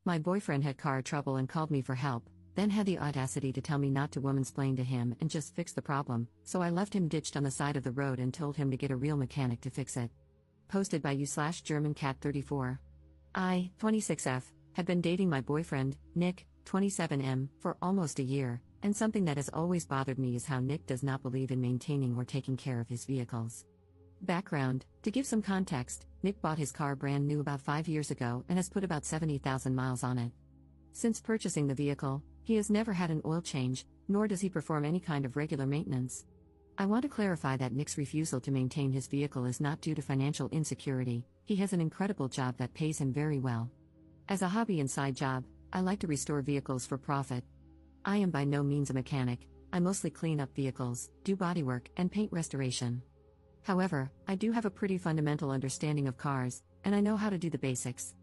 My boyfriend had car trouble and called me for help, then had the audacity to tell me not to womansplain to him and just fix the problem, so I left him ditched on the side of the road and told him to get a real mechanic to fix it. Posted by you/GermanCat34. I, 26F, had been dating my boyfriend, Nick, 27M, for almost a year, and something that has always bothered me is how Nick does not believe in maintaining or taking care of his vehicles. Background: to give some context, Nick bought his car brand new about 5 years ago and has put about 70,000 miles on it. Since purchasing the vehicle, he has never had an oil change, nor does he perform any kind of regular maintenance. I want to clarify that Nick's refusal to maintain his vehicle is not due to financial insecurity. He has an incredible job that pays him very well. As a hobby and side job, I like to restore vehicles for profit. I am by no means a mechanic. I mostly clean up vehicles, do bodywork, and paint restoration. However, I do have a pretty fundamental understanding of cars, and I know how to do the basics.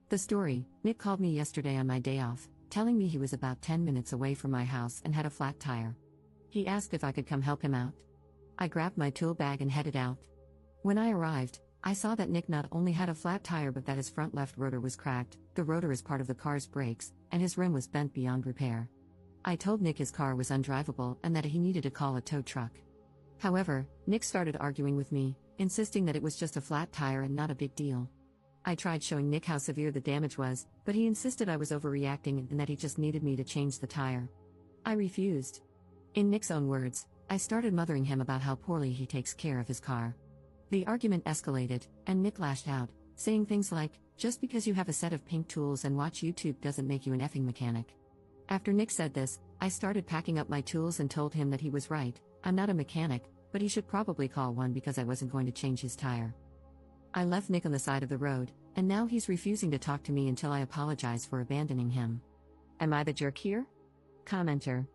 The story: Nick called me yesterday on my day off, telling me he was about 10 minutes away from my house and had a flat tire. He asked if I could come help him out. I grabbed my tool bag and headed out. When I arrived, I saw that Nick not only had a flat tire but that his front left rotor was cracked, the rotor is part of the car's brakes, and his rim was bent beyond repair. I told Nick his car was undrivable and that he needed to call a tow truck. However, Nick started arguing with me, insisting that it was just a flat tire and not a big deal. I tried showing Nick how severe the damage was, but he insisted I was overreacting and that he just needed me to change the tire. I refused. In Nick's own words, I started mothering him about how poorly he takes care of his car. The argument escalated, and Nick lashed out, saying things like, "Just because you have a set of pink tools and watch YouTube doesn't make you an effing mechanic." After Nick said this, I started packing up my tools and told him that he was right. I'm not a mechanic, but he should probably call one because I wasn't going to change his tire. I left Nick on the side of the road, and now he's refusing to talk to me until I apologize for abandoning him. Am I the jerk here? Commenter: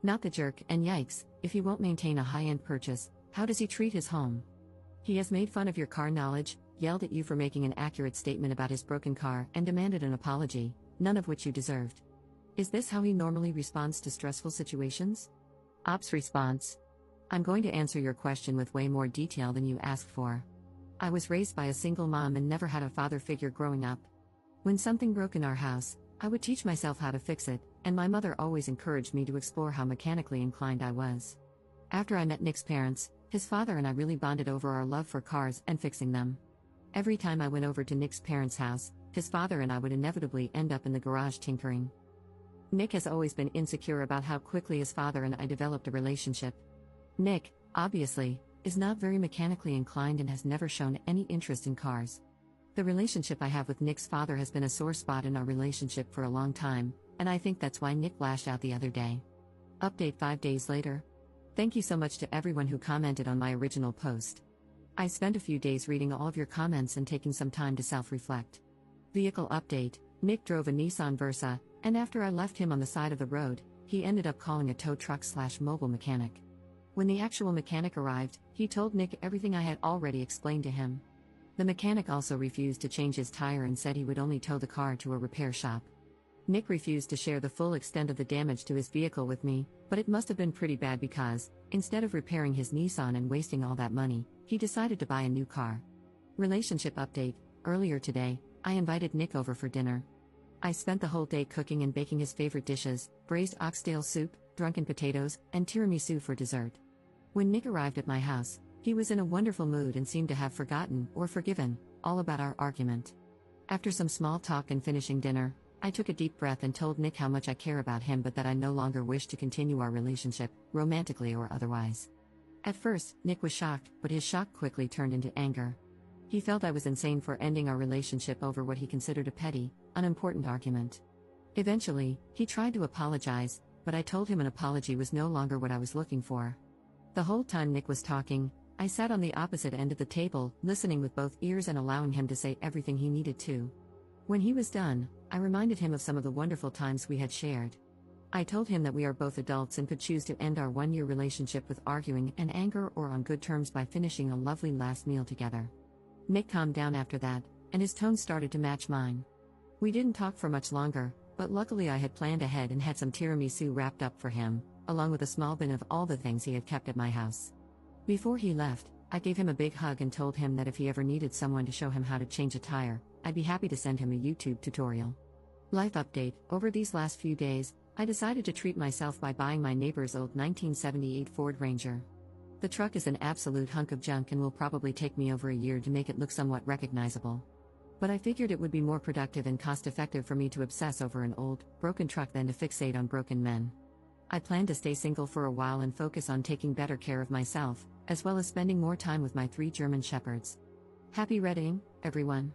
not the jerk, and yikes, if he won't maintain a high-end purchase, how does he treat his home? He has made fun of your car knowledge, yelled at you for making an accurate statement about his broken car, and demanded an apology, none of which you deserved. Is this how he normally responds to stressful situations? Ops response: I'm going to answer your question with way more detail than you asked for. I was raised by a single mom and never had a father figure growing up. When something broke in our house, I would teach myself how to fix it, and my mother always encouraged me to explore how mechanically inclined I was. After I met Nick's parents, his father and I really bonded over our love for cars and fixing them. Every time I went over to Nick's parents' house, his father and I would inevitably end up in the garage tinkering. Nick has always been insecure about how quickly his father and I developed a relationship. Nick, obviously, is not very mechanically inclined and has never shown any interest in cars. The relationship I have with Nick's father has been a sore spot in our relationship for a long time, and I think that's why Nick lashed out the other day. Update 5 days later. Thank you so much to everyone who commented on my original post. I spent a few days reading all of your comments and taking some time to self-reflect. Vehicle update: Nick drove a Nissan Versa, and after I left him on the side of the road, he ended up calling a tow truck/mobile mechanic. When the actual mechanic arrived, he told Nick everything I had already explained to him. The mechanic also refused to change his tire and said he would only tow the car to a repair shop. Nick refused to share the full extent of the damage to his vehicle with me, but it must have been pretty bad because, instead of repairing his Nissan and wasting all that money, he decided to buy a new car. Relationship update: earlier today, I invited Nick over for dinner. I spent the whole day cooking and baking his favorite dishes: braised oxtail soup, drunken potatoes, and tiramisu for dessert. When Nick arrived at my house, he was in a wonderful mood and seemed to have forgotten, or forgiven, all about our argument. After some small talk and finishing dinner, I took a deep breath and told Nick how much I care about him but that I no longer wish to continue our relationship, romantically or otherwise. At first, Nick was shocked, but his shock quickly turned into anger. He felt I was insane for ending our relationship over what he considered a petty, unimportant argument. Eventually, he tried to apologize, but I told him an apology was no longer what I was looking for. The whole time Nick was talking, I sat on the opposite end of the table, listening with both ears and allowing him to say everything he needed to. When he was done, I reminded him of some of the wonderful times we had shared. I told him that we are both adults and could choose to end our one-year relationship with arguing and anger or on good terms by finishing a lovely last meal together. Nick calmed down after that, and his tone started to match mine. We didn't talk for much longer, but luckily I had planned ahead and had some tiramisu wrapped up for him, along with a small bin of all the things he had kept at my house. Before he left, I gave him a big hug and told him that if he ever needed someone to show him how to change a tire, I'd be happy to send him a YouTube tutorial. Life update. Over these last few days, I decided to treat myself by buying my neighbor's old 1978 Ford Ranger. The truck is an absolute hunk of junk and will probably take me over a year to make it look somewhat recognizable. But I figured it would be more productive and cost-effective for me to obsess over an old, broken truck than to fixate on broken men. I plan to stay single for a while and focus on taking better care of myself, as well as spending more time with my 3 German shepherds. Happy reading, everyone!